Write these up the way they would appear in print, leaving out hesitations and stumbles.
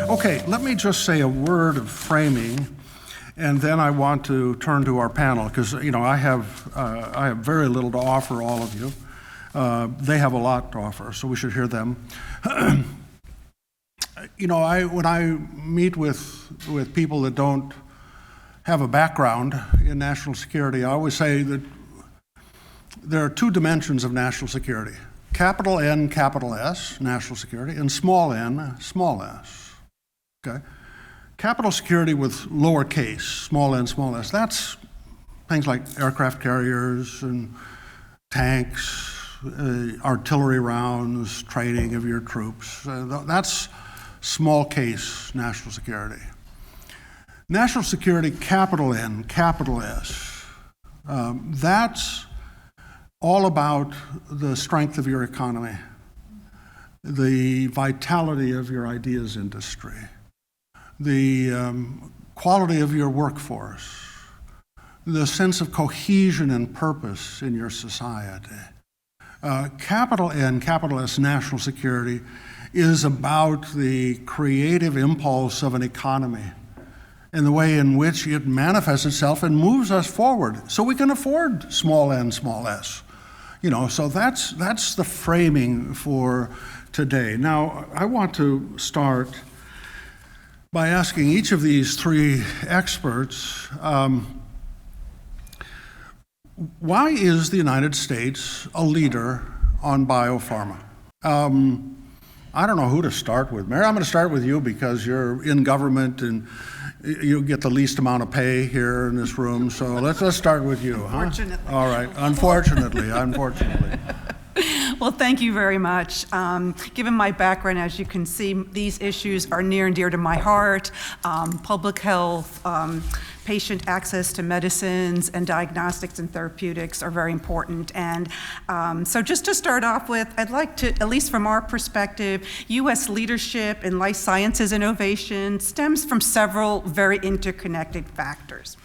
Okay, let me just say a word of framing, and then I want to turn to our panel, because I have very little to offer all of you. They have a lot to offer, so we should hear them. When I meet with people that don't have a background in national security, I always say that there are two dimensions of national security: capital N, capital S, national security, and small n, small s. Okay, capital security with lowercase, small n, small s. That's things like aircraft carriers and tanks, artillery rounds, training of your troops. That's small case national security. National security, capital N, capital S. That's all about the strength of your economy, the vitality of your ideas industry, the quality of your workforce, the sense of cohesion and purpose in your society. Capital N, capital S, national security is about the creative impulse of an economy and the way in which it manifests itself and moves us forward so we can afford small n, small s. So that's the framing for today. Now, I want to start by asking each of these three experts, why is the United States a leader on biopharma? I don't know who to start with. Mary, I'm going to start with you because you're in government and you get the least amount of pay here in this room. So let's start with you. Unfortunately. Huh? All right. Unfortunately. Well, thank you very much. Given my background, as you can see, these issues are near and dear to my heart. Public health, patient access to medicines and diagnostics and therapeutics are very important. And so just to start off with, I'd like to, at least from our perspective, U.S. leadership in life sciences innovation stems from several very interconnected factors.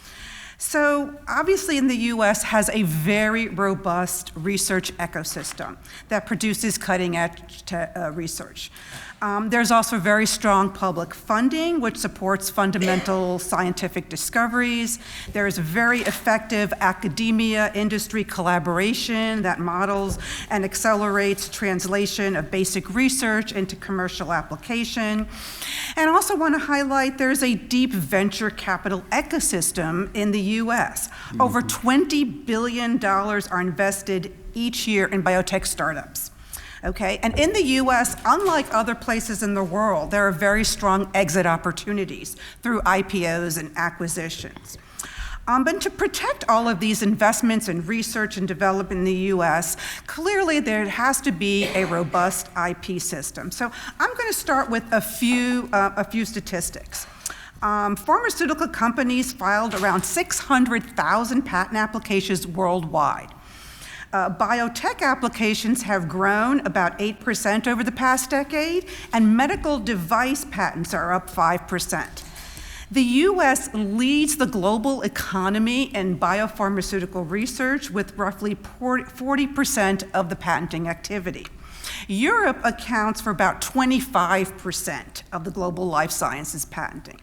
So obviously in the U.S. has a very robust research ecosystem that produces cutting-edge research. There's also very strong public funding, which supports fundamental scientific discoveries. There's very effective academia-industry collaboration that models and accelerates translation of basic research into commercial application. And I also want to highlight there's a deep venture capital ecosystem in the U.S. Over $20 billion are invested each year in biotech startups. Okay, and in the US, unlike other places in the world, there are very strong exit opportunities through IPOs and acquisitions. But to protect all of these investments in research and development in the US, clearly there has to be a robust IP system. So I'm going to start with a few statistics. Pharmaceutical companies filed around 600,000 patent applications worldwide. Biotech applications have grown about 8% over the past decade, and medical device patents are up 5%. The US leads the global economy in biopharmaceutical research with roughly 40% of the patenting activity. Europe accounts for about 25% of the global life sciences patenting.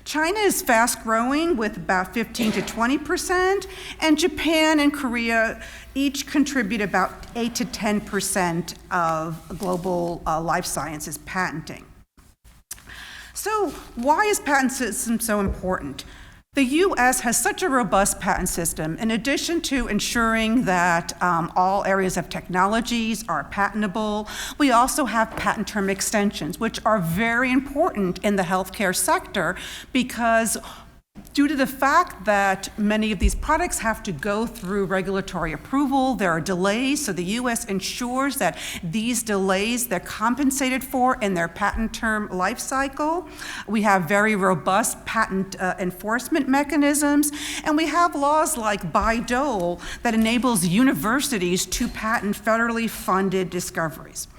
China is fast growing with about 15 to 20%, and Japan and Korea each contribute about 8 to 10% of global life sciences patenting. So why is patent system so important? The US has such a robust patent system. In addition to ensuring that all areas of technologies are patentable, we also have patent term extensions, which are very important in the healthcare sector because due to the fact that many of these products have to go through regulatory approval, there are delays, so the US ensures that these delays, they're compensated for in their patent term life cycle. We have very robust patent enforcement mechanisms, and we have laws like Bayh-Dole that enables universities to patent federally funded discoveries.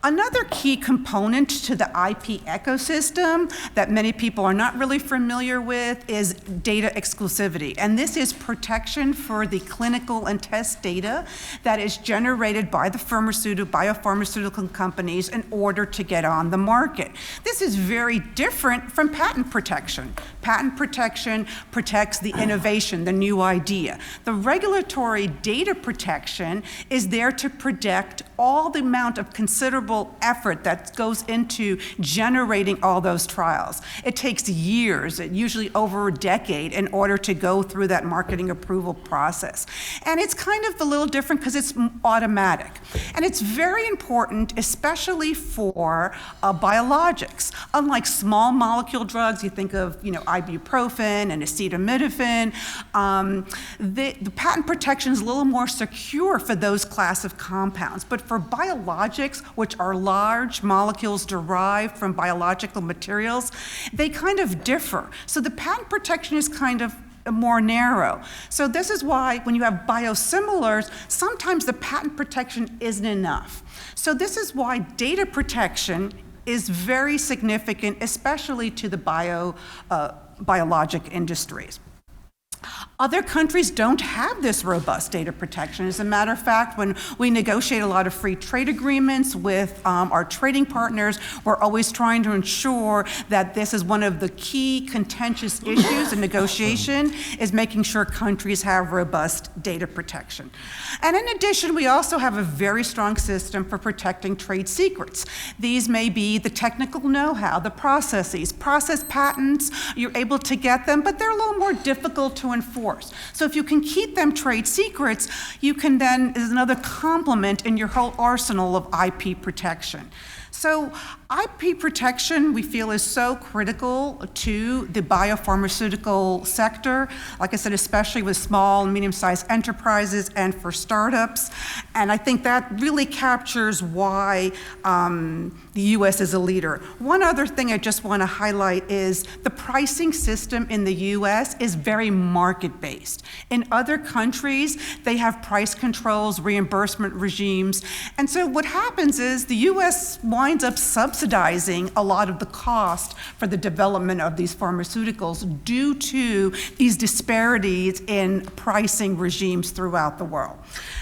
Another key component to the IP ecosystem that many people are not really familiar with is data exclusivity. And this is protection for the clinical and test data that is generated by the biopharmaceutical companies in order to get on the market. This is very different from patent protection. Patent protection protects the innovation, the new idea. The regulatory data protection is there to protect all the amount of considerable effort that goes into generating all those trials. It takes years, usually over a decade, in order to go through that marketing approval process. And it's kind of a little different because it's automatic. And it's very important, especially for biologics. Unlike small molecule drugs, you think of ibuprofen and acetaminophen, the patent protection is a little more secure for those class of compounds. But for biologics, which are large molecules derived from biological materials, they kind of differ. So the patent protection is kind of more narrow. So this is why when you have biosimilars, sometimes the patent protection isn't enough. So this is why data protection is very significant, especially to the biologic industries. Other countries don't have this robust data protection. As a matter of fact, when we negotiate a lot of free trade agreements with our trading partners, we're always trying to ensure that this is one of the key contentious issues in negotiation, is making sure countries have robust data protection. And in addition, we also have a very strong system for protecting trade secrets. These may be the technical know-how, the processes. Process patents, you're able to get them, but they're a little more difficult to enforce. So if you can keep them trade secrets, you can then, is another complement in your whole arsenal of IP protection. So IP protection, we feel, is so critical to the biopharmaceutical sector, like I said, especially with small and medium-sized enterprises and for startups. And I think that really captures why the U.S. is a leader. One other thing I just want to highlight is the pricing system in the U.S. is very market-based. In other countries, they have price controls, reimbursement regimes. And so what happens is the U.S. winds up subsidizing a lot of the cost for the development of these pharmaceuticals due to these disparities in pricing regimes throughout the world.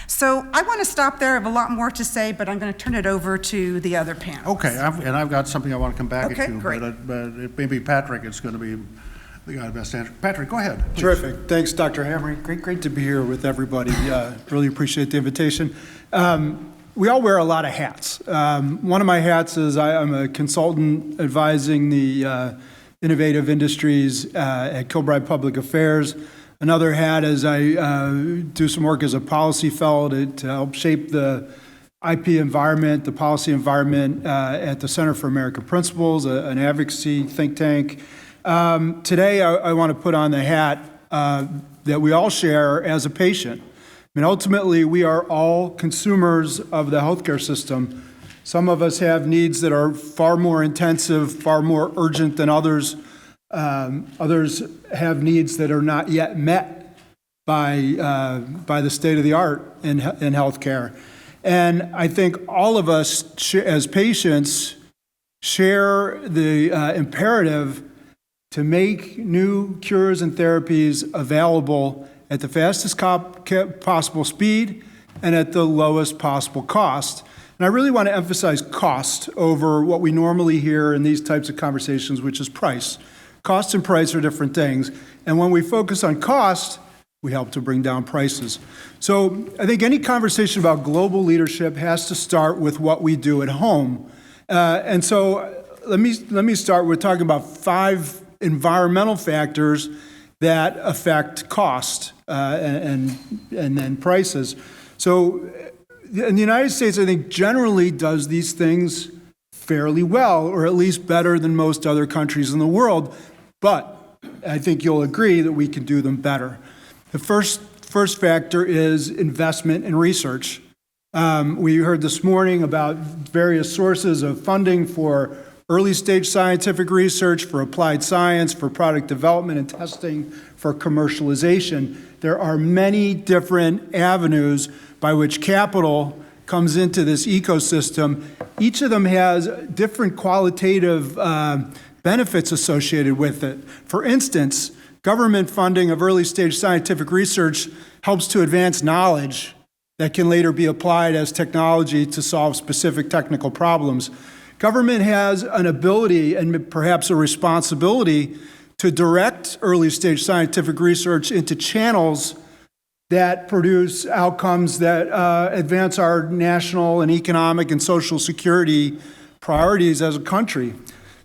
So I want to stop there. I have a lot more to say, but I'm going to turn it over to the other panel. Okay, I've got something I want to come back Okay, to, great. but maybe Patrick is going to be the guy best answer. Patrick, go ahead, please. Terrific. Thanks, Dr. Hamre. Great to be here with everybody. Really appreciate the invitation. We all wear a lot of hats. One of my hats is I'm a consultant advising the innovative industries at Kilbride Public Affairs. Another hat is I do some work as a policy fellow to help shape the IP environment, the policy environment at the Center for American Principles, an advocacy think tank. Today, I want to put on the hat that we all share as a patient. I mean, ultimately, we are all consumers of the healthcare system. Some of us have needs that are far more intensive, far more urgent than others. Others have needs that are not yet met by the state of the art in healthcare. And I think all of us, as patients, share the imperative to make new cures and therapies available at the fastest possible speed and at the lowest possible cost. And I really want to emphasize cost over what we normally hear in these types of conversations, which is price. Cost and price are different things. And when we focus on cost, we help to bring down prices. So I think any conversation about global leadership has to start with what we do at home. And so let me start with talking about 5 environmental factors that affect cost and then prices. So in the United States, I think generally does these things fairly well, or at least better than most other countries in the world. But I think you'll agree that we can do them better. The first factor is investment in research. We heard this morning about various sources of funding for early stage scientific research, for applied science, for product development and testing, for commercialization. There are many different avenues by which capital comes into this ecosystem each of them has different qualitative benefits associated with it. For instance, government funding of early-stage scientific research helps to advance knowledge that can later be applied as technology to solve specific technical problems. Government has an ability and perhaps a responsibility to direct early-stage scientific research into channels that produce outcomes that advance our national and economic and social security priorities as a country.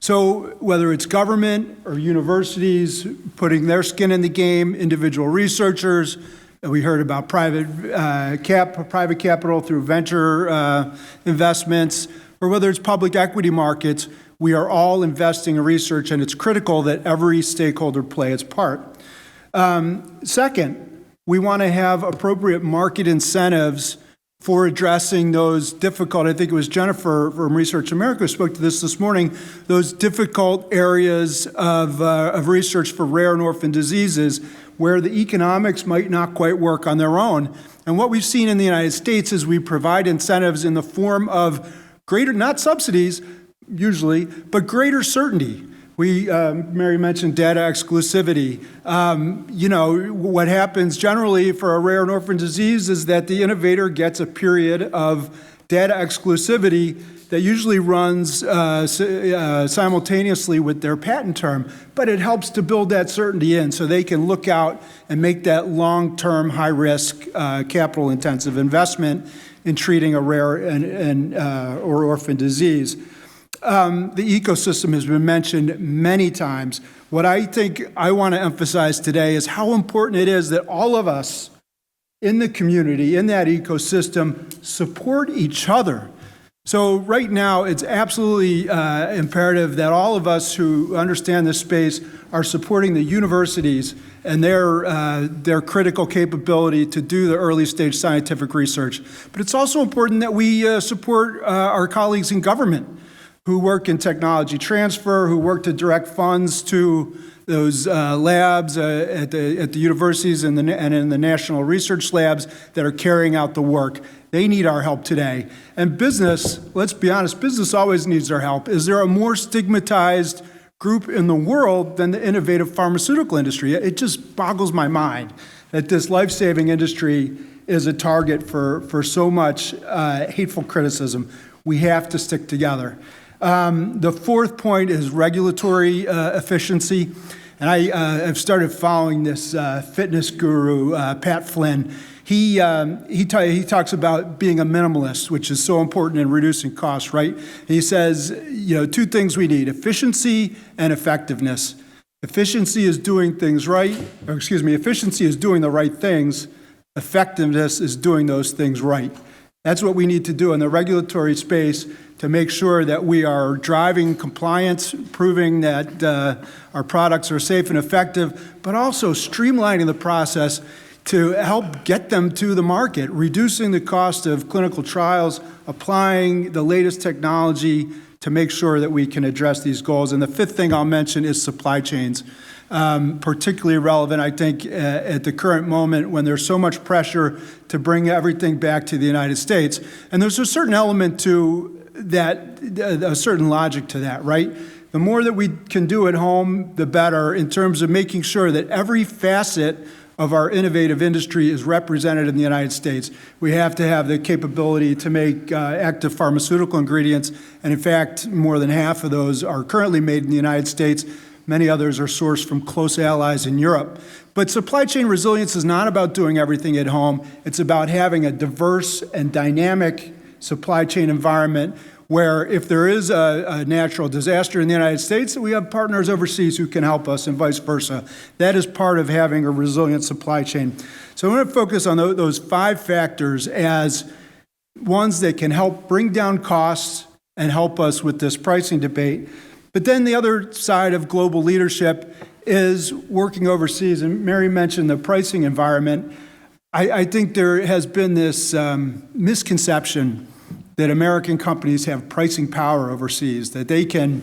So whether it's government or universities putting their skin in the game, individual researchers, we heard about private capital through venture investments, or whether it's public equity markets, we are all investing in research, and it's critical that every stakeholder play its part. Second, we want to have appropriate market incentives for addressing those difficult, I think it was Jennifer from Research America who spoke to this morning, those difficult areas of research for rare and orphan diseases where the economics might not quite work on their own. And what we've seen in the United States is we provide incentives in the form of greater, not subsidies usually, but greater certainty. Mary mentioned data exclusivity. What happens generally for a rare and orphan disease is that the innovator gets a period of data exclusivity that usually runs simultaneously with their patent term, but it helps to build that certainty in so they can look out and make that long-term, high-risk, capital-intensive investment in treating a rare or orphan disease. The ecosystem has been mentioned many times. What I think I want to emphasize today is how important it is that all of us in the community, in that ecosystem, support each other. So right now, it's absolutely imperative that all of us who understand this space are supporting the universities and their critical capability to do the early stage scientific research. But it's also important that we support our colleagues in government who work in technology transfer, who work to direct funds to those labs at the universities and in the national research labs that are carrying out the work. They need our help today. And business, let's be honest, business always needs our help. Is there a more stigmatized group in the world than the innovative pharmaceutical industry? It just boggles my mind that this life-saving industry is a target for so much hateful criticism. We have to stick together. The fourth point is regulatory efficiency. And I've started following this fitness guru, Pat Flynn. He talks about being a minimalist, which is so important in reducing costs, right? He says, two things we need, efficiency and effectiveness. Efficiency is doing things right, efficiency is doing the right things. Effectiveness is doing those things right. That's what we need to do in the regulatory space to make sure that we are driving compliance, proving that our products are safe and effective, but also streamlining the process to help get them to the market, reducing the cost of clinical trials, applying the latest technology to make sure that we can address these goals. And the fifth thing I'll mention is supply chains. Particularly relevant, I think, at the current moment when there's so much pressure to bring everything back to the United States. And there's a certain element to that, a certain logic to that, right? The more that we can do at home, the better in terms of making sure that every facet of our innovative industry is represented in the United States. We have to have the capability to make active pharmaceutical ingredients, and in fact, more than half of those are currently made in the United States. Many others are sourced from close allies in Europe. But supply chain resilience is not about doing everything at home. It's about having a diverse and dynamic supply chain environment where if there is a natural disaster in the United States, we have partners overseas who can help us and vice versa. That is part of having a resilient supply chain. So I want to focus on those 5 factors as ones that can help bring down costs and help us with this pricing debate. But then the other side of global leadership is working overseas. And Mary mentioned the pricing environment. I think there has been this misconception that American companies have pricing power overseas, that they can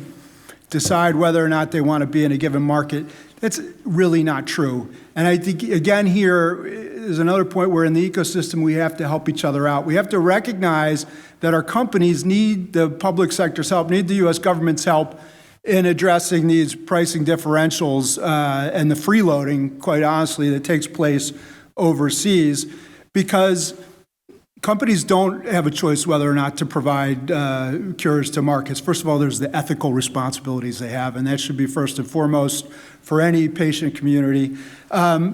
decide whether or not they want to be in a given market. That's really not true. And I think, again, here, is another point where in the ecosystem we have to help each other out. We have to recognize that our companies need the public sector's help, need the U.S. government's help in addressing these pricing differentials and the freeloading, quite honestly, that takes place overseas, because companies don't have a choice whether or not to provide cures to markets. First of all, there's the ethical responsibilities they have, and that should be first and foremost for any patient community.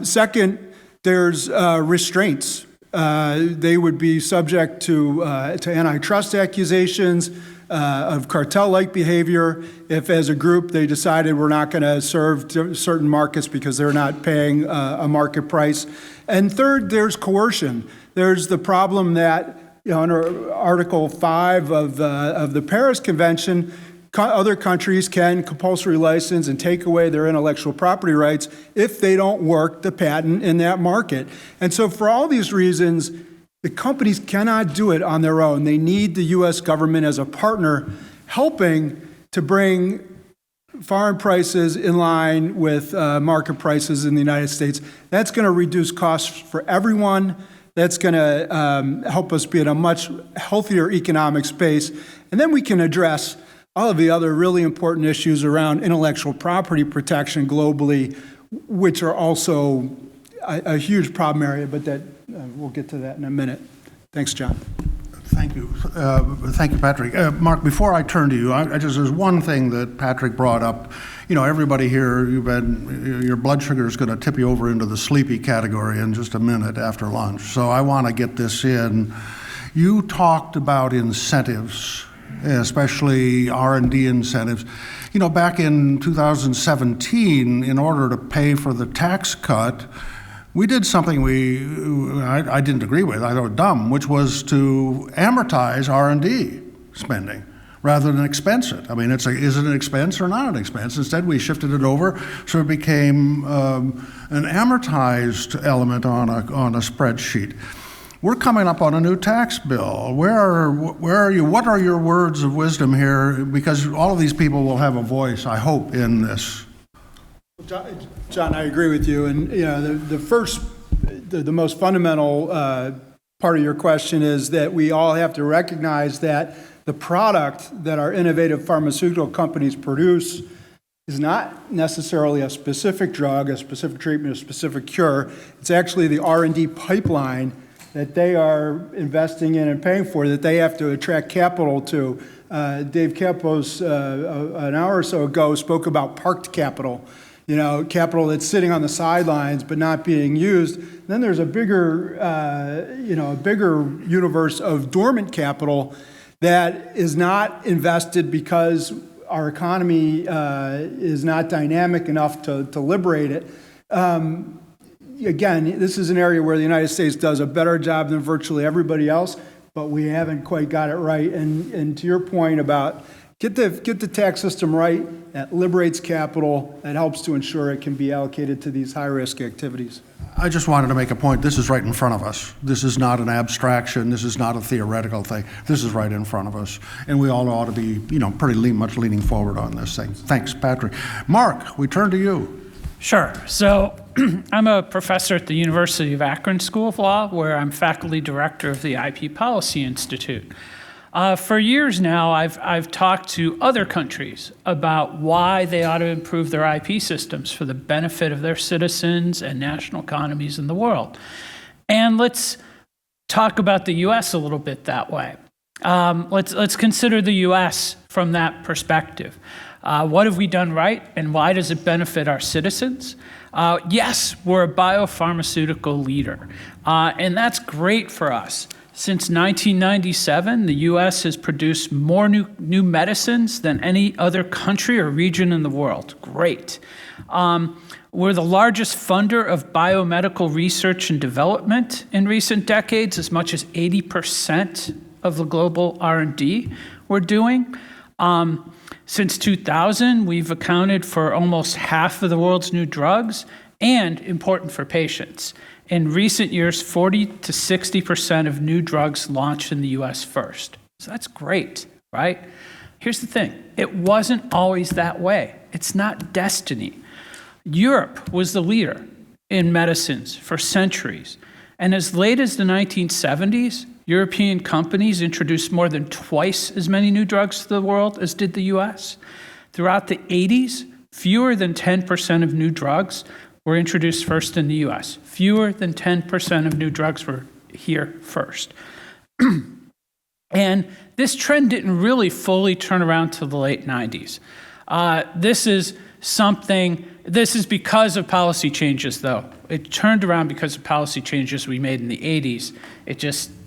Second, there's restraints. They would be subject to antitrust accusations of cartel-like behavior if, as a group, they decided we're not going to serve certain markets because they're not paying a market price. And third, there's coercion. There's the problem that, under Article 5 of the Paris Convention, other countries can compulsory license and take away their intellectual property rights if they don't work the patent in that market. And so for all these reasons, the companies cannot do it on their own. They need the U.S. government as a partner, helping to bring foreign prices in line with market prices in the United States. That's going to reduce costs for everyone. That's going to help us be in a much healthier economic space. And then we can address all of the other really important issues around intellectual property protection globally, which are also a huge problem area, but that we'll get to that in a minute. Thanks, John. Thank you. Thank you, Patrick. Mark, before I turn to you, there's one thing that Patrick brought up. Everybody here, your blood sugar is going to tip you over into the sleepy category in just a minute after lunch. So I want to get this in. You talked about incentives, especially R&D incentives. Back in 2017, in order to pay for the tax cut, we did something I didn't agree with, I thought it was dumb, which was to amortize R&D spending rather than expense it. I mean, is it an expense or not an expense? Instead, we shifted it over so it became an amortized element on a spreadsheet. We're coming up on a new tax bill. Where are you? What are your words of wisdom here? Because all of these people will have a voice, I hope, in this. John, I agree with you. And the most fundamental part of your question is that we all have to recognize that the product that our innovative pharmaceutical companies produce is not necessarily a specific drug, a specific treatment, a specific cure. It's actually the R&D pipeline that they are investing in and paying for, that they have to attract capital to. Dave Campos, an hour or so ago, spoke about parked capital. Capital that's sitting on the sidelines but not being used. Then there's a bigger universe of dormant capital that is not invested because our economy is not dynamic enough to liberate it. Again, this is an area where the United States does a better job than virtually everybody else, but we haven't quite got it right. And to your point about get the tax system right, that liberates capital, that helps to ensure it can be allocated to these high-risk activities. I just wanted to make a point. This is right in front of us. This is not an abstraction. This is not a theoretical thing. This is right in front of us. And we all ought to be, much leaning forward on this thing. Thanks, Patrick. Mark, we turn to you. Sure. So I'm a professor at the University of Akron School of Law, where I'm faculty director of the IP Policy Institute. For years now, I've talked to other countries about why they ought to improve their IP systems for the benefit of their citizens and national economies in the world. And let's talk about the U.S. a little bit that way. Let's consider the U.S. from that perspective. What have we done right, and why does it benefit our citizens? Yes, we're a biopharmaceutical leader, and that's great for us. Since 1997, the U.S. has produced more new medicines than any other country or region in the world. Great. We're the largest funder of biomedical research and development in recent decades, as much as 80% of the global R&D we're doing. Since 2000, we've accounted for almost half of the world's new drugs, and important for patients. In recent years, 40 to 60% of new drugs launched in the U.S. first. So that's great, right? Here's the thing. It wasn't always that way. It's not destiny. Europe was the leader in medicines for centuries. And as late as the 1970s, European companies introduced more than twice as many new drugs to the world as did the US. Throughout the 80s, fewer than 10% of new drugs were introduced first in the US. Fewer than 10% of new drugs were here first. And this trend didn't really fully turn around till the late 90s. This is because of policy changes, though. It turned around because of policy changes we made in the 80s.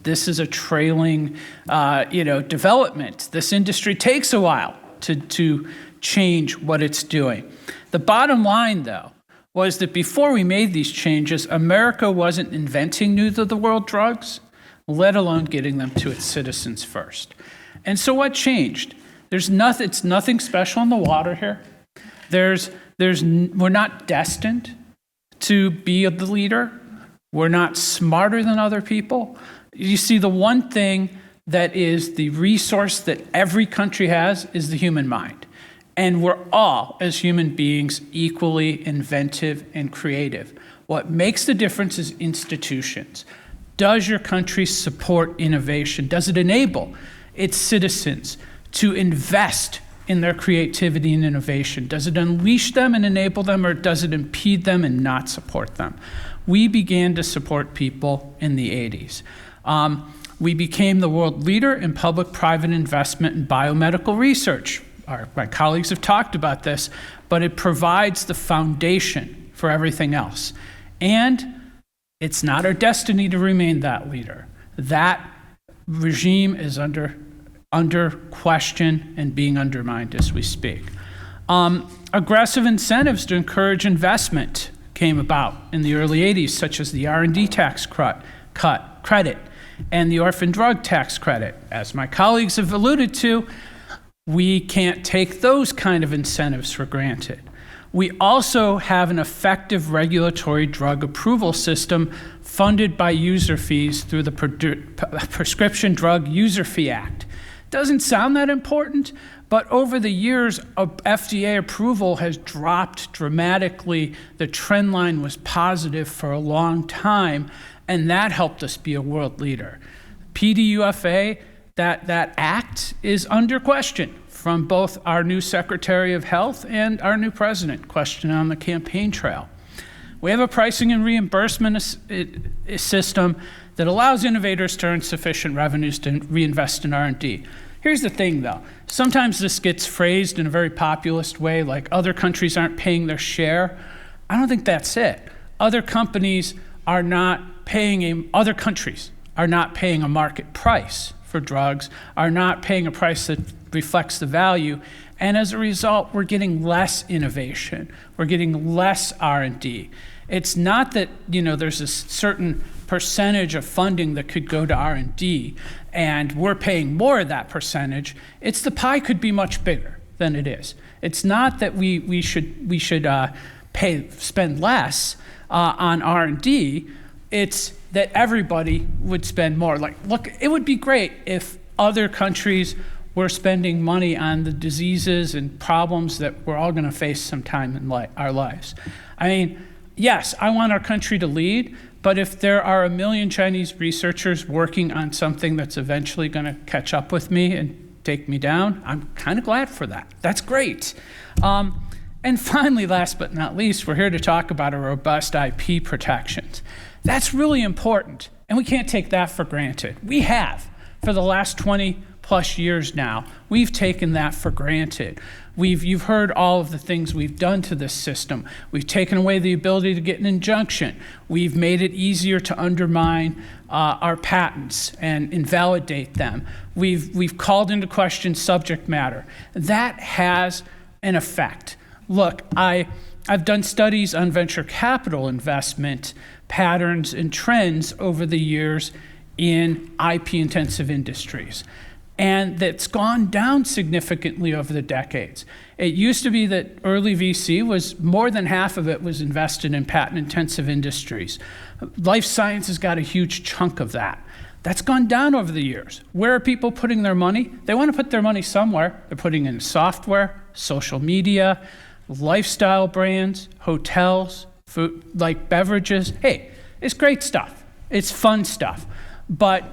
This is a trailing, development. This industry takes a while to change what it's doing. The bottom line, though, was that before we made these changes, America wasn't inventing new-to-the-world drugs, let alone getting them to its citizens first. And so what changed? It's nothing special in the water here. We're not destined to be the leader. We're not smarter than other people. You see, the one thing that is the resource that every country has is the human mind. And we're all, as human beings, equally inventive and creative. What makes the difference is institutions. Does your country support innovation? Does it enable its citizens to invest in their creativity and innovation? Does it unleash them and enable them, or does it impede them and not support them? We began to support people in the 80s. We became the world leader in public-private investment in biomedical research. My colleagues have talked about this, but it provides the foundation for everything else. And it's not our destiny to remain that leader. That regime is under question and being undermined as we speak. Aggressive incentives to encourage investment came about in the early 80s, such as the R&D tax credit and the orphan drug tax credit. As my colleagues have alluded to, we can't take those kind of incentives for granted. We also have an effective regulatory drug approval system funded by user fees through the Prescription Drug User Fee Act. Doesn't sound that important, but over the years, FDA approval has dropped dramatically. The trend line was positive for a long time, and that helped us be a world leader. PDUFA, that act is under question from both our new Secretary of Health and our new President, question on the campaign trail. We have a pricing and reimbursement system that allows innovators to earn sufficient revenues to reinvest in R&D. Here's the thing, though. Sometimes this gets phrased in a very populist way, like other countries aren't paying their share. I don't think that's it. Other countries are not paying a market price for drugs, are not paying a price that reflects the value, and as a result, we're getting less innovation. We're getting less R&D. It's not that, there's a certain percentage of funding that could go to R&D, and we're paying more of that percentage. It's the pie could be much bigger than it is. It's not that we should spend less on R&D. It's that everybody would spend more. Look, it would be great if other countries were spending money on the diseases and problems that we're all going to face sometime in our lives. I mean, yes, I want our country to lead, but if there are 1 million Chinese researchers working on something that's eventually going to catch up with me and take me down, I'm kind of glad for that. That's great. And finally, last but not least, we're here to talk about our robust IP protections. That's really important, and we can't take that for granted. We have, for the last 20 plus years now, we've taken that for granted. You've heard all of the things we've done to this system. We've taken away the ability to get an injunction. We've made it easier to undermine our patents and invalidate them. We've called into question subject matter. That has an effect. Look, I've done studies on venture capital investment patterns and trends over the years in IP-intensive industries. And that's gone down significantly over the decades. It used to be that early VC was more than half of it was invested in patent-intensive industries. Life science has got a huge chunk of that. That's gone down over the years. Where are people putting their money? They want to put their money somewhere. They're putting in software, social media, lifestyle brands, hotels, food, like beverages. Hey, it's great stuff. It's fun stuff. But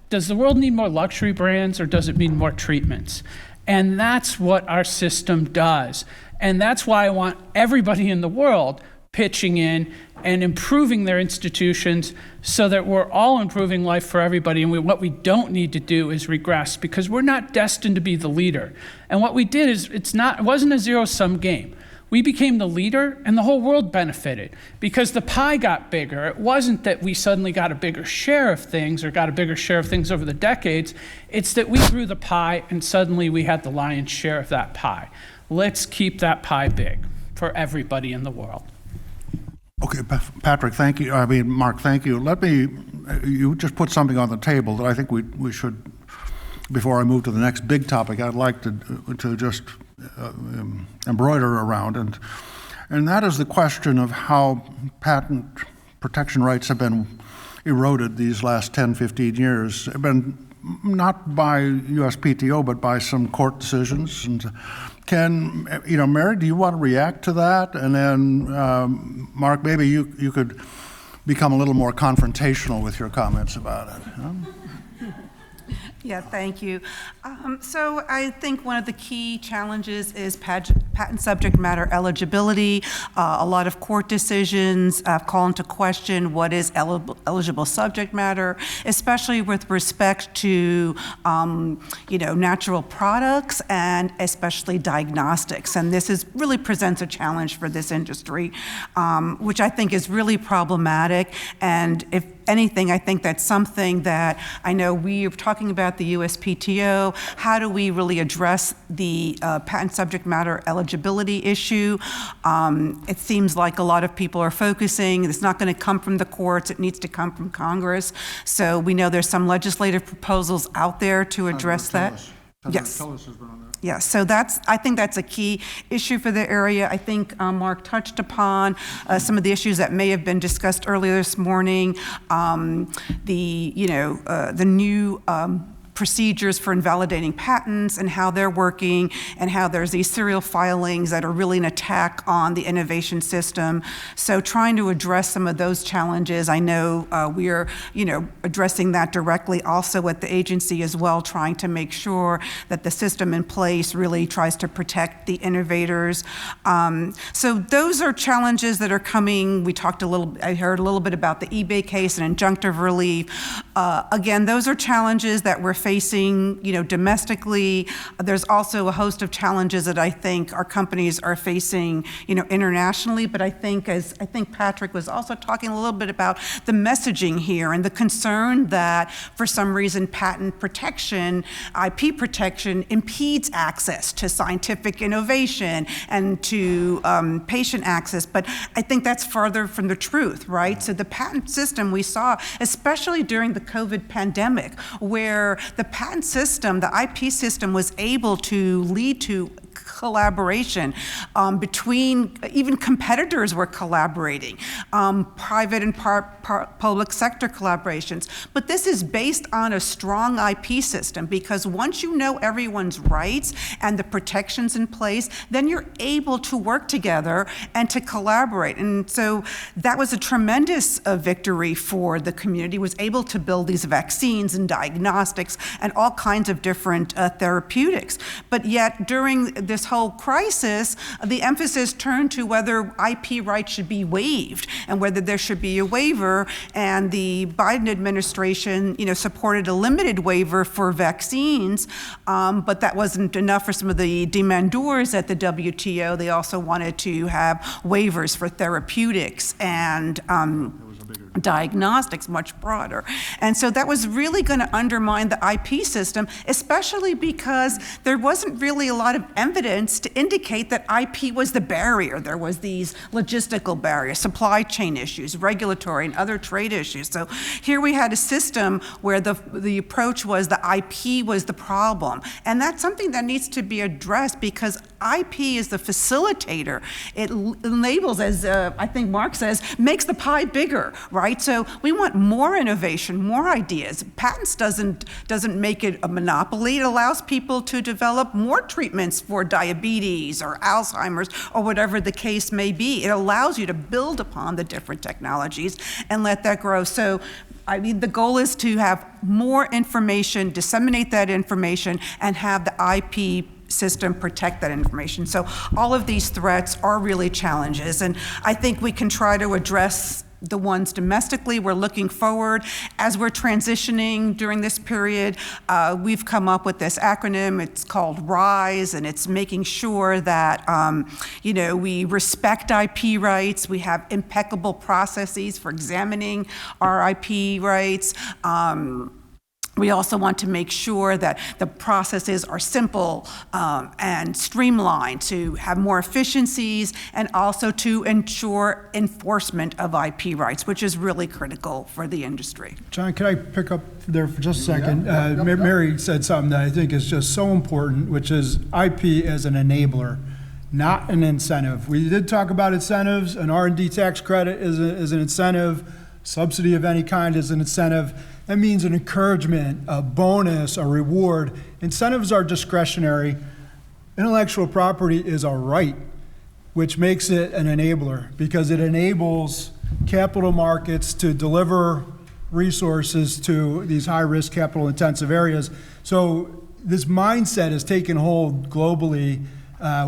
does the world need more luxury brands, or does it need more treatments? And that's what our system does. And that's why I want everybody in the world pitching in and improving their institutions so that we're all improving life for everybody. And what we don't need to do is regress, because we're not destined to be the leader. And what we did is it wasn't a zero-sum game. We became the leader, and the whole world benefited because the pie got bigger. It wasn't that we suddenly got a bigger share of things or got a bigger share of things over the decades. It's that we grew the pie, and suddenly we had the lion's share of that pie. Let's keep that pie big for everybody in the world. Okay, Patrick, thank you. Mark, thank you. You just put something on the table that I think we should, before I move to the next big topic, I'd like to just embroider around, and that is the question of how patent protection rights have been eroded these last 10, 15 years. They've been not by USPTO, but by some court decisions. And Mary, do you want to react to that? And then, Mark, maybe you could become a little more confrontational with your comments about it. Huh? Yeah, thank you. So I think one of the key challenges is patent subject matter eligibility. A lot of court decisions call into question what is eligible subject matter, especially with respect to natural products and especially diagnostics. And this really presents a challenge for this industry, which I think is really problematic. And if anything, I think that's something that I know we are talking about the USPTO. How do we really address the patent subject matter eligibility issue? It seems like a lot of people are focusing, it's not going to come from the courts, it needs to come from Congress. So we know there's some legislative proposals out there to address that. Yes. Yeah, so I think that's a key issue for the area. I think Mark touched upon some of the issues that may have been discussed earlier this morning. The new procedures for invalidating patents and how they're working, and how there's these serial filings that are really an attack on the innovation system. So trying to address some of those challenges, I know we are addressing that directly also at the agency as well, trying to make sure that the system in place really tries to protect the innovators. So those are challenges that are coming. I heard a little bit about the eBay case and injunctive relief. Again, those are challenges that we're facing, domestically. There's also a host of challenges that I think our companies are facing, internationally. But I think Patrick was also talking a little bit about the messaging here and the concern that for some reason patent protection, IP protection impedes access to scientific innovation and to patient access. But I think that's farther from the truth, right? So the patent system we saw, especially during the COVID pandemic, where the patent system, the IP system, was able to lead to collaboration between, even competitors were collaborating, private and public sector collaborations. But this is based on a strong IP system, because once you know everyone's rights and the protections in place, then you're able to work together and to collaborate. And so that was a tremendous victory for the community, was able to build these vaccines and diagnostics and all kinds of different therapeutics. But yet during this whole crisis, the emphasis turned to whether IP rights should be waived and whether there should be a waiver. And the Biden administration, supported a limited waiver for vaccines, but that wasn't enough for some of the demandeurs at the WTO. They also wanted to have waivers for therapeutics and diagnostics, much broader. And so that was really going to undermine the IP system, especially because there wasn't really a lot of evidence to indicate that IP was the barrier. There was these logistical barriers, supply chain issues, regulatory and other trade issues. So here we had a system where the approach was the IP was the problem. And that's something that needs to be addressed, because IP is the facilitator. It enables, as I think Mark says, makes the pie bigger, right? So we want more innovation, more ideas. Patents doesn't make it a monopoly. It allows people to develop more treatments for diabetes or Alzheimer's or whatever the case may be. It allows you to build upon the different technologies and let that grow. So I mean, the goal is to have more information, disseminate that information, and have the IP system protect that information. So all of these threats are really challenges, and I think we can try to address the ones domestically. We're looking forward. As we're transitioning during this period, we've come up with this acronym. It's called RISE, and it's making sure that we respect IP rights. We have impeccable processes for examining our IP rights. We also want to make sure that the processes are simple and streamlined to have more efficiencies, and also to ensure enforcement of IP rights, which is really critical for the industry. John, can I pick up there for just a second? Mary said something that I think is just so important, which is IP as an enabler, not an incentive. We did talk about incentives. An R&D tax credit is an incentive. Subsidy of any kind is an incentive. That means an encouragement, a bonus, a reward. Incentives are discretionary. Intellectual property is a right, which makes it an enabler because it enables capital markets to deliver resources to these high-risk, capital-intensive areas. So this mindset has taken hold globally.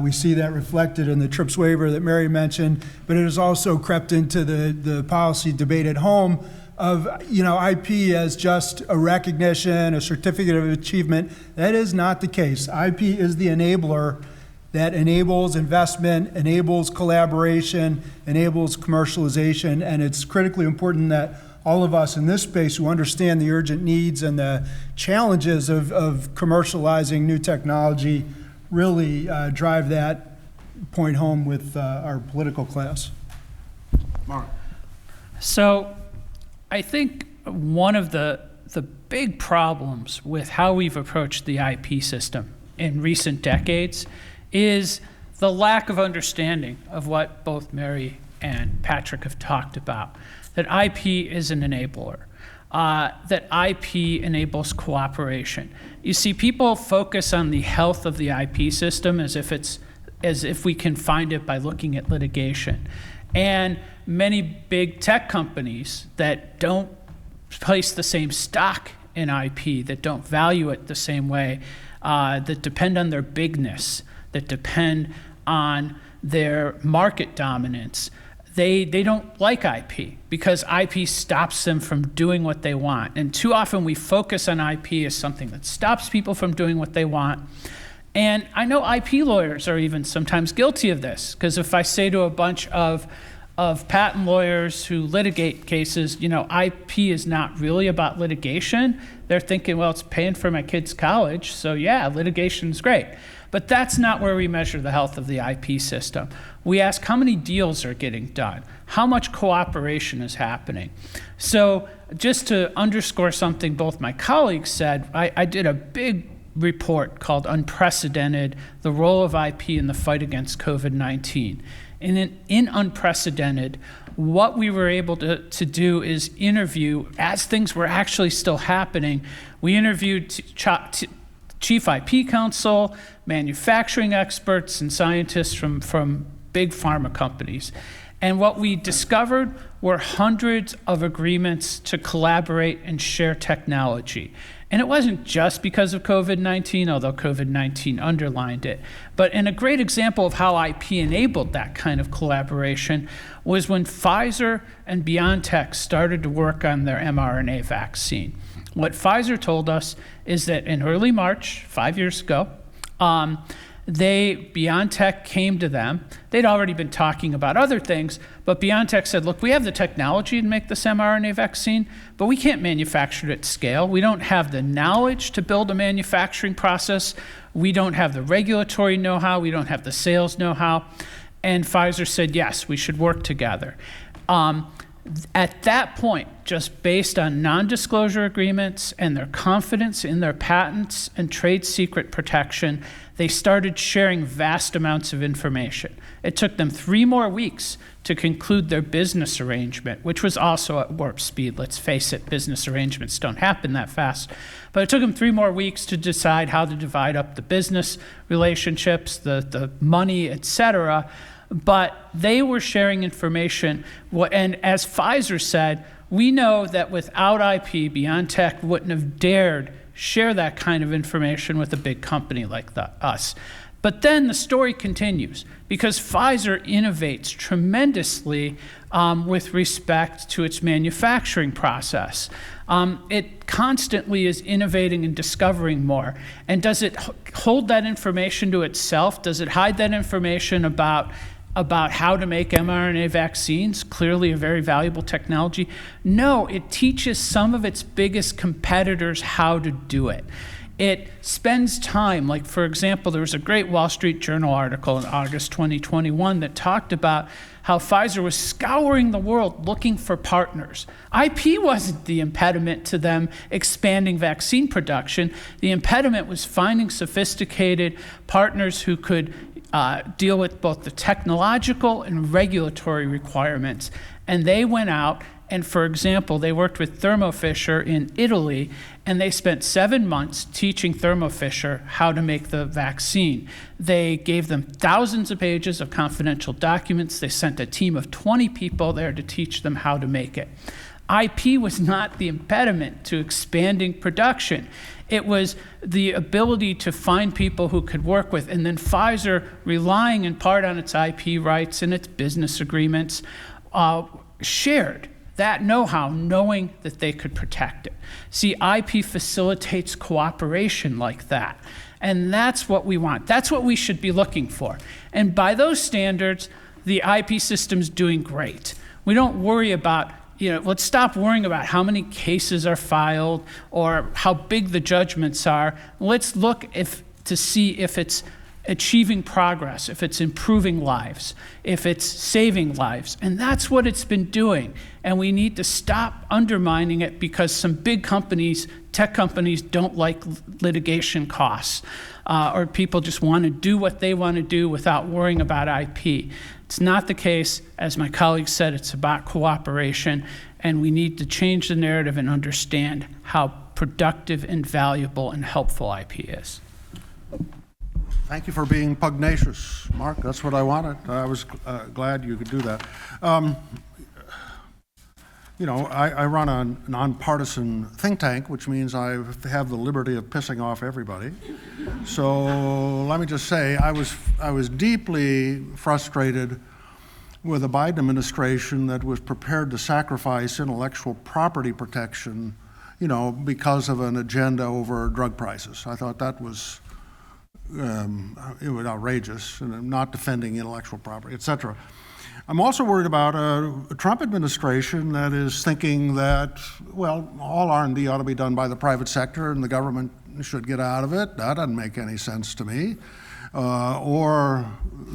We see that reflected in the TRIPS waiver that Mary mentioned, but it has also crept into the policy debate at home of IP as just a recognition, a certificate of achievement. That is not the case. IP is the enabler that enables investment, enables collaboration, enables commercialization, and it's critically important that all of us in this space who understand the urgent needs and the challenges of commercializing new technology really drive that point home with our political class. Mark. So I think one of the big problems with how we've approached the IP system in recent decades is the lack of understanding of what both Mary and Patrick have talked about, that IP is an enabler, that IP enables cooperation. You see, people focus on the health of the IP system as if we can find it by looking at litigation. And many big tech companies that don't place the same stock in IP, that don't value it the same way, that depend on their bigness, that depend on their market dominance, they don't like IP because IP stops them from doing what they want. And too often we focus on IP as something that stops people from doing what they want. And I know IP lawyers are even sometimes guilty of this, because if I say to a bunch of patent lawyers who litigate cases, IP is not really about litigation, they're thinking, well, it's paying for my kid's college, so yeah, litigation's great. But that's not where we measure the health of the IP system. We ask how many deals are getting done, how much cooperation is happening. So just to underscore something both my colleagues said, I did a big report called Unprecedented, the Role of IP in the Fight Against COVID-19. And in Unprecedented, what we were able to do is interview, as things were actually still happening, we interviewed chief IP counsel, manufacturing experts, and scientists from big pharma companies. And what we discovered were hundreds of agreements to collaborate and share technology. And it wasn't just because of COVID-19, although COVID-19 underlined it. But a great example of how IP enabled that kind of collaboration was when Pfizer and BioNTech started to work on their mRNA vaccine. What Pfizer told us is that in early March, 5 years ago, BioNTech came to them. They'd already been talking about other things, but BioNTech said, look, we have the technology to make this mRNA vaccine, but we can't manufacture it at scale. We don't have the knowledge to build a manufacturing process. We don't have the regulatory know-how. We don't have the sales know-how. And Pfizer said, yes, we should work together. At that point, just based on non-disclosure agreements and their confidence in their patents and trade secret protection, they started sharing vast amounts of information. It took them 3 more weeks to conclude their business arrangement, which was also at warp speed. Let's face it, business arrangements don't happen that fast. But it took them 3 more weeks to decide how to divide up the business relationships, the money, et cetera. But they were sharing information, and as Pfizer said, We know that without IP, BioNTech wouldn't have dared share that kind of information with a big company like us. But then the story continues, because Pfizer innovates tremendously with respect to its manufacturing process. It constantly is innovating and discovering more. And does it hold that information to itself? Does it hide that information about how to make mRNA vaccines? Clearly a very valuable technology. No, it teaches some of its biggest competitors how to do it. It spends time, like for example, there was a great Wall Street Journal article in August 2021 that talked about how Pfizer was scouring the world looking for partners. IP wasn't the impediment to them expanding vaccine production. The impediment was finding sophisticated partners who could deal with both the technological and regulatory requirements. And they went out and, for example, they worked with Thermo Fisher in Italy, and they spent 7 months teaching Thermo Fisher how to make the vaccine. They gave them thousands of pages of confidential documents. They sent a team of 20 people there to teach them how to make it. IP was not the impediment to expanding production. It was the ability to find people who could work with, and then Pfizer, relying in part on its IP rights and its business agreements, shared that know-how, knowing that they could protect it. See, IP facilitates cooperation like that. And that's what we want. That's what we should be looking for. And by those standards, the IP system's doing great. We don't worry about, let's stop worrying about how many cases are filed or how big the judgments are. Let's look to see if it's achieving progress, if it's improving lives, if it's saving lives. And that's what it's been doing. And we need to stop undermining it because some big companies, tech companies, don't like litigation costs, or people just want to do what they want to do without worrying about IP. It's not the case. As my colleague said, it's about cooperation, and we need to change the narrative and understand how productive and valuable and helpful IP is. Thank you for being pugnacious, Mark. That's what I wanted. I was glad you could do that. I run a nonpartisan think tank, which means I have the liberty of pissing off everybody. So let me just say, I was deeply frustrated with a Biden administration that was prepared to sacrifice intellectual property protection, because of an agenda over drug prices. I thought that was it was outrageous, and I'm not defending intellectual property, et cetera. I'm also worried about a Trump administration that is thinking that, all R&D ought to be done by the private sector and the government should get out of it. That doesn't make any sense to me. Or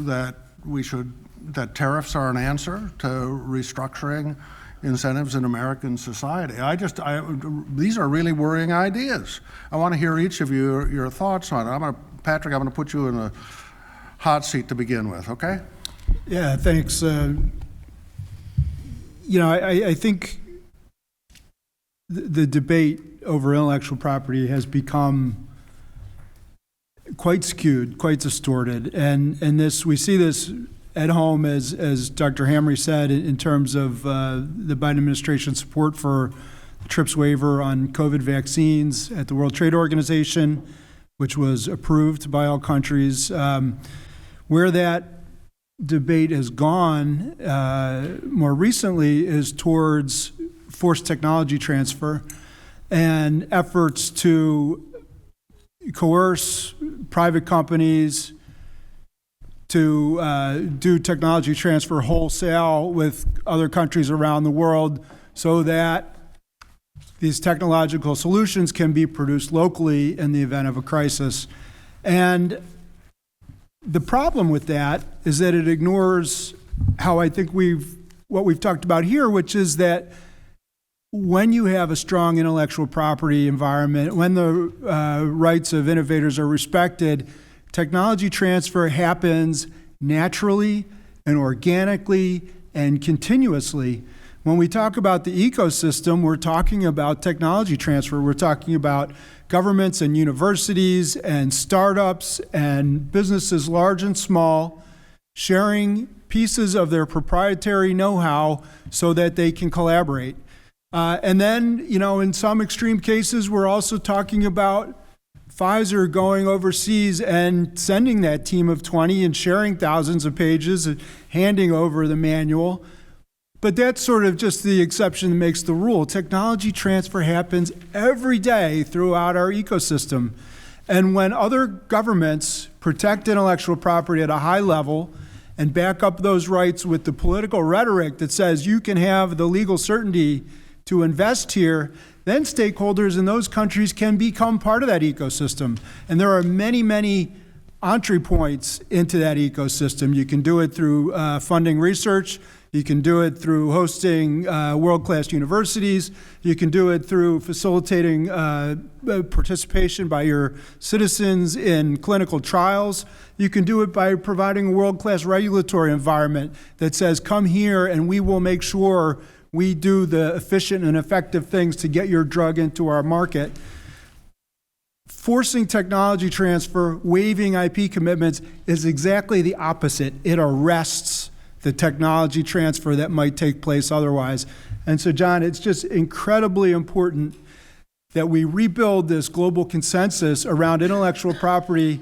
that that tariffs are an answer to restructuring incentives in American society. These are really worrying ideas. I want to hear each of your thoughts on it. Patrick, I'm going to put you in a hot seat to begin with, okay? Yeah, thanks. I think the debate over intellectual property has become quite skewed, quite distorted, and we see this at home, as Dr. Hamre said, in terms of the Biden administration's support for the TRIPS waiver on COVID vaccines at the World Trade Organization, which was approved by all countries. Where that debate has gone more recently is towards forced technology transfer and efforts to coerce private companies to do technology transfer wholesale with other countries around the world so that these technological solutions can be produced locally in the event of a crisis. And the problem with that is that it ignores how I think what we've talked about here, which is that when you have a strong intellectual property environment, when the rights of innovators are respected, technology transfer happens naturally and organically and continuously. When we talk about the ecosystem, we're talking about technology transfer. We're talking about governments and universities and startups and businesses large and small sharing pieces of their proprietary know-how so that they can collaborate. And then, in some extreme cases, we're also talking about Pfizer going overseas and sending that team of 20 and sharing thousands of pages and handing over the manual. But that's sort of just the exception that makes the rule. Technology transfer happens every day throughout our ecosystem. And when other governments protect intellectual property at a high level and back up those rights with the political rhetoric that says you can have the legal certainty to invest here, then stakeholders in those countries can become part of that ecosystem. And there are many, many entry points into that ecosystem. You can do it through funding research. You can do it through hosting world-class universities. You can do it through facilitating participation by your citizens in clinical trials. You can do it by providing a world-class regulatory environment that says, come here and we will make sure we do the efficient and effective things to get your drug into our market. Forcing technology transfer, waiving IP commitments is exactly the opposite. It arrests the technology transfer that might take place otherwise. And so, John, it's just incredibly important that we rebuild this global consensus around intellectual property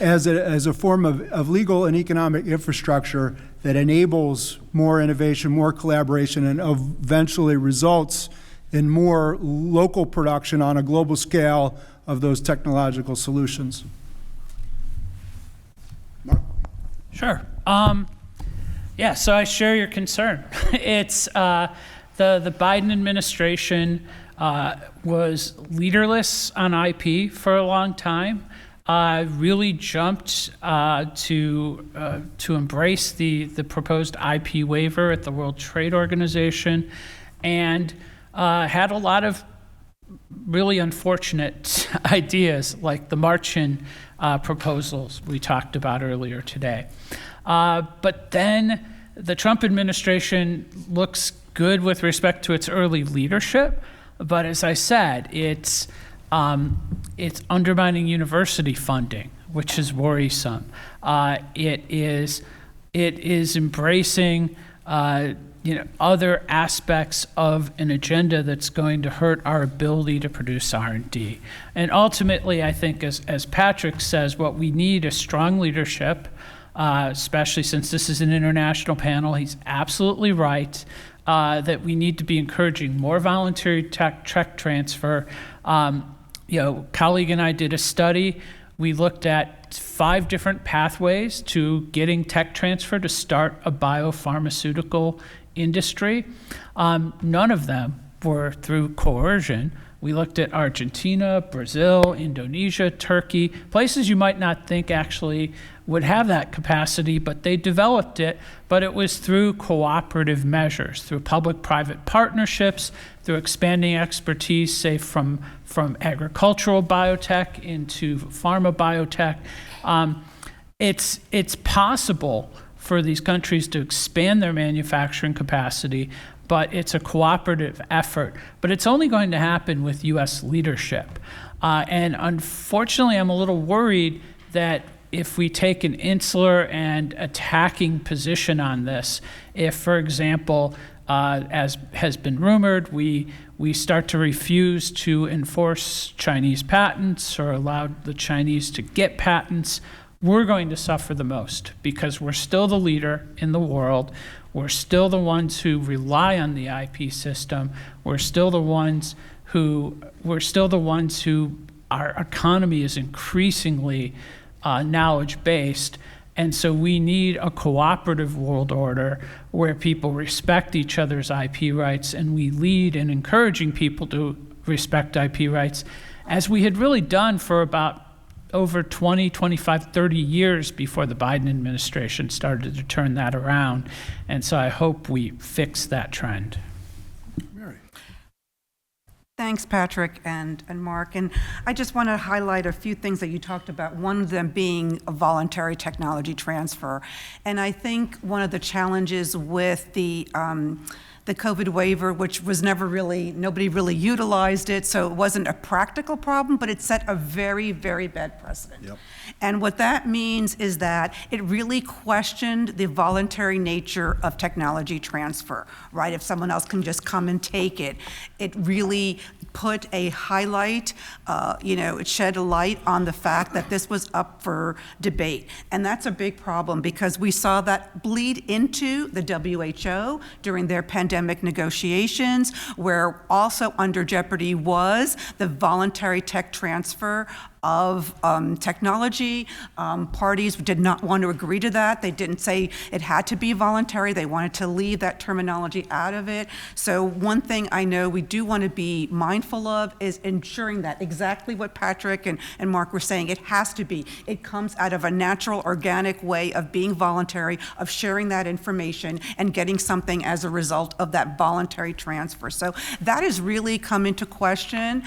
as a form of legal and economic infrastructure that enables more innovation, more collaboration, and eventually results in more local production on a global scale of those technological solutions. Mark? Sure. Yeah, so I share your concern. It's the Biden administration was leaderless on IP for a long time. Really jumped to embrace the proposed IP waiver at the World Trade Organization, and had a lot of really unfortunate ideas, like the Marchin proposals we talked about earlier today. But then the Trump administration looks good with respect to its early leadership, but as I said, it's undermining university funding, which is worrisome. It is embracing other aspects of an agenda that's going to hurt our ability to produce R&D. And ultimately, I think, as Patrick says, what we need is strong leadership, especially since this is an international panel. He's absolutely right that we need to be encouraging more voluntary tech transfer. Colleague and I did a study. We looked at 5 different pathways to getting tech transfer to start a biopharmaceutical industry. None of them were through coercion. We looked at Argentina, Brazil, Indonesia, Turkey, places you might not think actually would have that capacity, but they developed it. But it was through cooperative measures, through public-private partnerships, through expanding expertise, say from agricultural biotech into pharma biotech. It's possible for these countries to expand their manufacturing capacity, but it's a cooperative effort. But it's only going to happen with U.S. leadership. And unfortunately, I'm a little worried that if we take an insular and attacking position on this, if, for example, as has been rumored, we start to refuse to enforce Chinese patents or allow the Chinese to get patents, we're going to suffer the most because we're still the leader in the world. We're still the ones who rely on the IP system. We're still the ones who our economy is increasingly knowledge-based. And so we need a cooperative world order where people respect each other's IP rights, and we lead in encouraging people to respect IP rights, as we had really done for about over 20, 25, 30 years before the Biden administration started to turn that around. And so I hope we fix that trend. Mary? Thanks, Patrick and Mark. And I just want to highlight a few things that you talked about, one of them being a voluntary technology transfer. And I think one of the challenges with the the COVID waiver, which was nobody really utilized it, so it wasn't a practical problem, but it set a very, very bad precedent. Yep. And what that means is that it really questioned the voluntary nature of technology transfer, right? If someone else can just come and take it, it really put a highlight, it shed a light on the fact that this was up for debate. And that's a big problem because we saw that bleed into the WHO during their pandemic negotiations, where also under jeopardy was the voluntary tech transfer of technology. Parties did not want to agree to that. They didn't say it had to be voluntary. They wanted to leave that terminology out of it. So one thing I know we do want to be mindful of is ensuring that exactly what Patrick and Mark were saying, it has to be. It comes out of a natural, organic way of being voluntary, of sharing that information and getting something as a result of that voluntary transfer. So that has really come into question.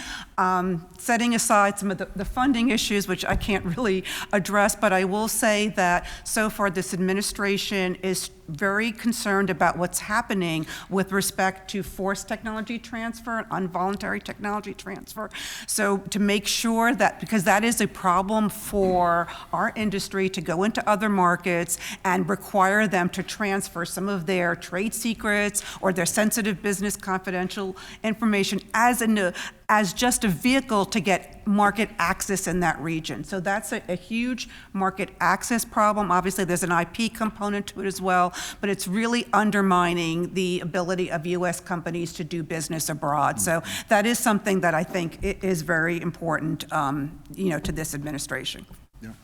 Setting aside some of the funding issues, which I can't really address, but I will say that so far this administration is very concerned about what's happening with respect to forced technology transfer and involuntary technology transfer. So to make sure that, because that is a problem for our industry to go into other markets and require them to transfer some of their trade secrets or their sensitive business confidential information as just a vehicle to get market access in that region. So that's a huge market access problem. Obviously, there's an IP component to it as well, but it's really undermining the ability of U.S. companies to do business abroad. So that is something that I think is very important, to this administration. Yeah.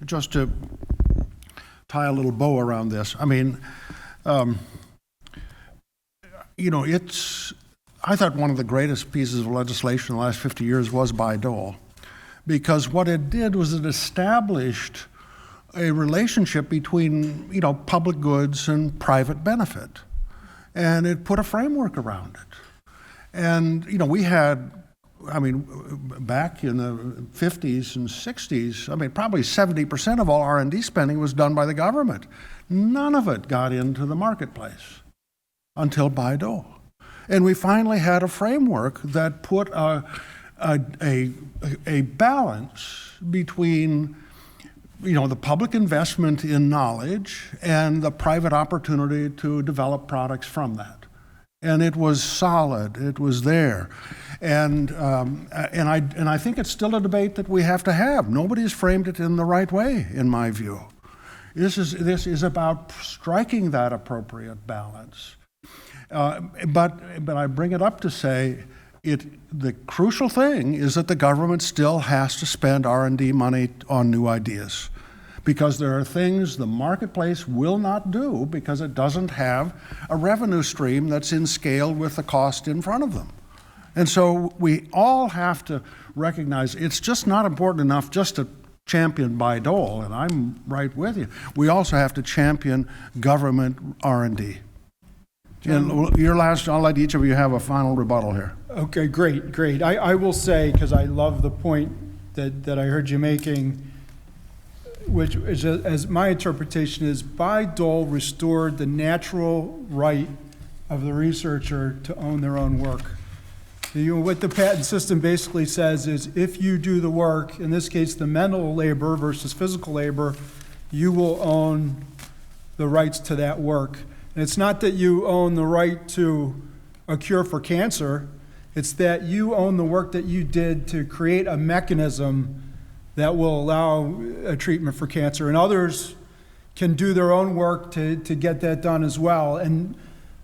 Just to tie a little bow around this, I mean, I thought one of the greatest pieces of legislation in the last 50 years was Bayh-Dole, because what it did was it established a relationship between, public goods and private benefit, and it put a framework around it. And, we had, back in the 50s and 60s, probably 70% of all R&D spending was done by the government. None of it got into the marketplace until Bayh-Dole. And we finally had a framework that put a balance between, the public investment in knowledge and the private opportunity to develop products from that. And it was solid. It was there. And I think it's still a debate that we have to have. Nobody's framed it in the right way, in my view. This is about striking that appropriate balance. But I bring it up to say the crucial thing is that the government still has to spend R&D money on new ideas, because there are things the marketplace will not do because it doesn't have a revenue stream that's in scale with the cost in front of them. And so we all have to recognize it's just not important enough just to champion Bayh-Dole, and I'm right with you. We also have to champion government R&D. And your last, I'll let each of you have a final rebuttal here. Okay, great. I will say, because I love the point that I heard you making, which is, as my interpretation is, Bayh-Dole restored the natural right of the researcher to own their own work. What the patent system basically says is, if you do the work, in this case the mental labor versus physical labor, you will own the rights to that work. And it's not that you own the right to a cure for cancer, it's that you own the work that you did to create a mechanism that will allow a treatment for cancer. And others can do their own work to get that done as well. And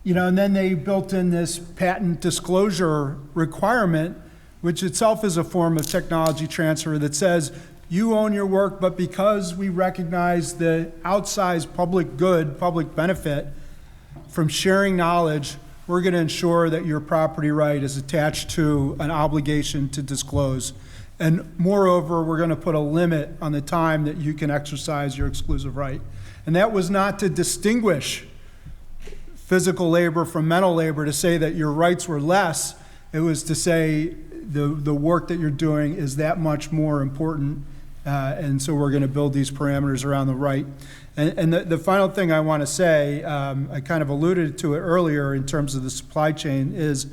and then they built in this patent disclosure requirement, which itself is a form of technology transfer that says you own your work, but because we recognize the outsized public good, public benefit from sharing knowledge, we're going to ensure that your property right is attached to an obligation to disclose. And moreover, we're going to put a limit on the time that you can exercise your exclusive right. And that was not to distinguish physical labor from mental labor, to say that your rights were less. It was to say the work that you're doing is that much more important And so we're going to build these parameters around the right. And the final thing I want to say, I kind of alluded to it earlier in terms of the supply chain, is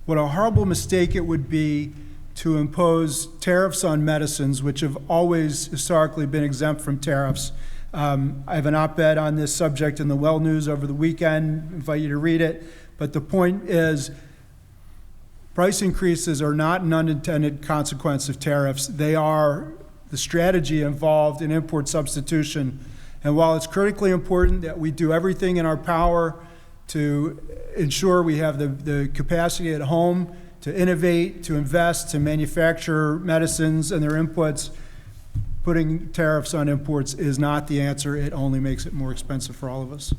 what a horrible mistake it would be to impose tariffs on medicines, which have always historically been exempt from tariffs. I have an op-ed on this subject in the Well News over the weekend. I invite you to read it. But the point is, price increases are not an unintended consequence of tariffs. They are the strategy involved in import substitution. And while it's critically important that we do everything in our power to ensure we have the capacity at home to innovate, to invest, to manufacture medicines and their inputs, putting tariffs on imports is not the answer. It only makes it more expensive for all of us.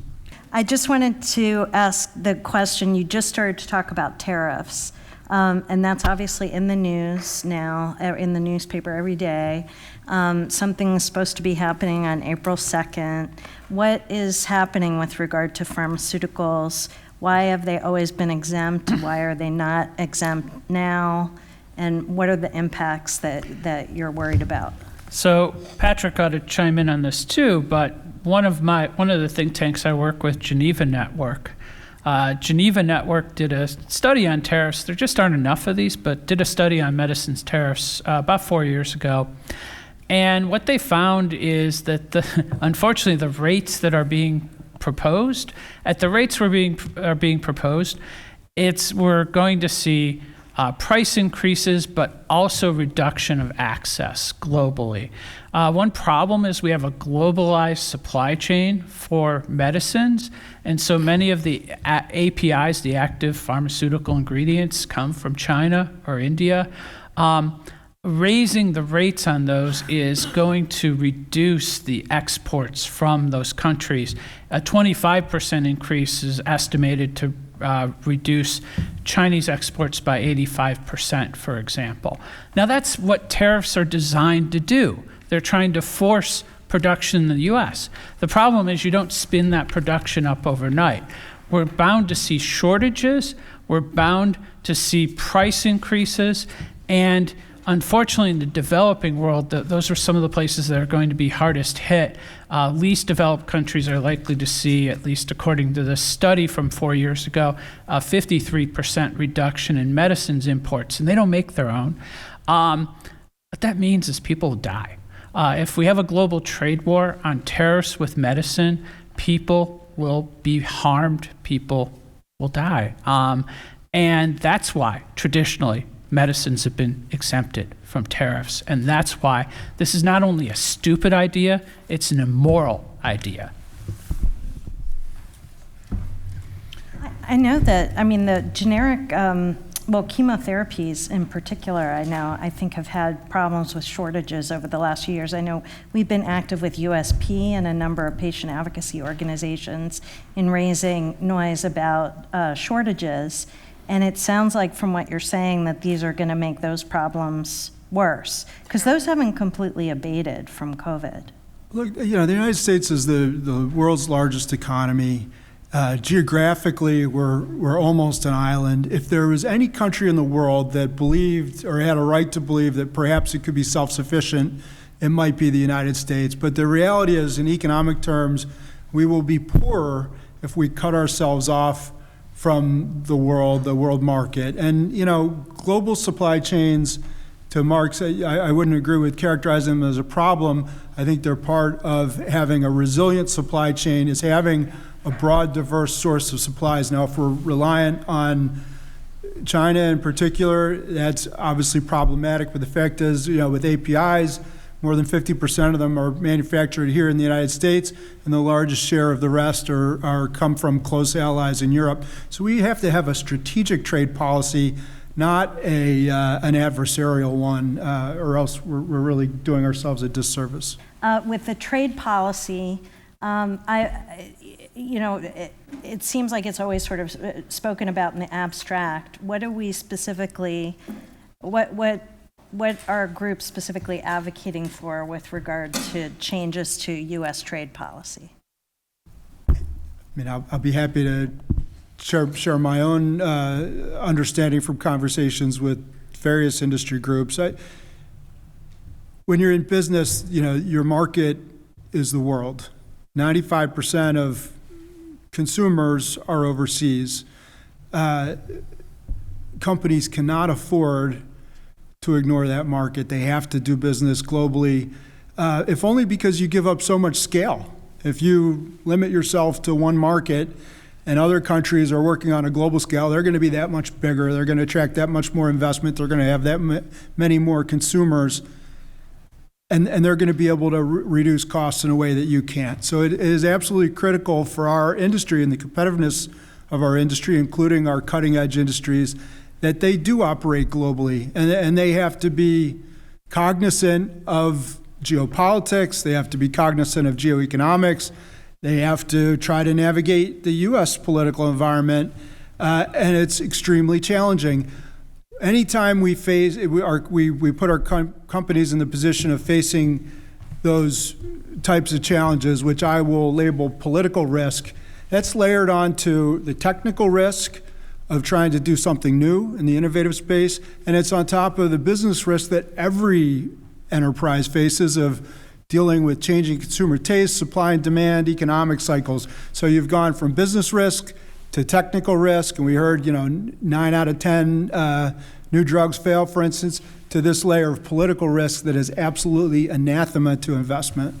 I just wanted to ask the question, you just started to talk about tariffs, and that's obviously in the news now, in the newspaper every day. Something is supposed to be happening on April 2nd. What is happening with regard to pharmaceuticals? Why have they always been exempt? Why are they not exempt now? And what are the impacts that you're worried about? So Patrick ought to chime in on this too, but one of the think tanks I work with, Geneva Network. Geneva Network did a study on tariffs. There just aren't enough of these, but did a study on medicines tariffs about 4 years ago. And what they found is that unfortunately the rates that are being proposed, at the rates are being proposed, we're going to see price increases, but also reduction of access globally. One problem is we have a globalized supply chain for medicines, and so many of the APIs, the active pharmaceutical ingredients, come from China or India. Raising the rates on those is going to reduce the exports from those countries. A 25% increase is estimated to reduce Chinese exports by 85%, for example. Now that's what tariffs are designed to do. They're trying to force production in the US. The problem is you don't spin that production up overnight. We're bound to see shortages, we're bound to see price increases, and unfortunately, in the developing world, those are some of the places that are going to be hardest hit. Least developed countries are likely to see, at least according to this study from 4 years ago, a 53% reduction in medicines imports, and they don't make their own. What that means is people die. If we have a global trade war on tariffs with medicine, people will be harmed, people will die. And that's why, traditionally, medicines have been exempted from tariffs. And that's why this is not only a stupid idea, it's an immoral idea. I know that, the generic, chemotherapies in particular, I think have had problems with shortages over the last few years. I know we've been active with USP and a number of patient advocacy organizations in raising noise about shortages. And it sounds like from what you're saying that these are going to make those problems worse, because those haven't completely abated from COVID. Look, the United States is the world's largest economy. Geographically, we're almost an island. If there was any country in the world that believed or had a right to believe that perhaps it could be self-sufficient, it might be the United States. But the reality is, in economic terms, we will be poorer if we cut ourselves off from the world market. And, global supply chains, to Mark's, I wouldn't agree with characterizing them as a problem. I think they're part of having a resilient supply chain, is having a broad, diverse source of supplies. Now, if we're reliant on China in particular, that's obviously problematic, but the fact is, with APIs, more than 50% of them are manufactured here in the United States, and the largest share of the rest are come from close allies in Europe. So we have to have a strategic trade policy, not an adversarial one, or else we're really doing ourselves a disservice. With the trade policy, it seems like it's always sort of spoken about in the abstract. What are we specifically, what are groups specifically advocating for with regard to changes to U.S. trade policy? I'll be happy to share my own understanding from conversations with various industry groups. when you're in business, your market is the world. 95% of consumers are overseas. Companies cannot afford to ignore that market. They have to do business globally, if only because you give up so much scale. If you limit yourself to one market and other countries are working on a global scale, they're going to be that much bigger. They're going to attract that much more investment. They're going to have that many more consumers. And they're going to be able to reduce costs in a way that you can't. So it is absolutely critical for our industry and the competitiveness of our industry, including our cutting edge industries, that they do operate globally. And they have to be cognizant of geopolitics. They have to be cognizant of geoeconomics. They have to try to navigate the U.S. political environment. And it's extremely challenging. Anytime we put our companies in the position of facing those types of challenges, which I will label political risk, that's layered onto the technical risk of trying to do something new in the innovative space, and it's on top of the business risk that every enterprise faces of dealing with changing consumer tastes, supply and demand, economic cycles. So you've gone from business risk to technical risk, and we heard, 9 out of 10 new drugs fail, for instance, to this layer of political risk that is absolutely anathema to investment.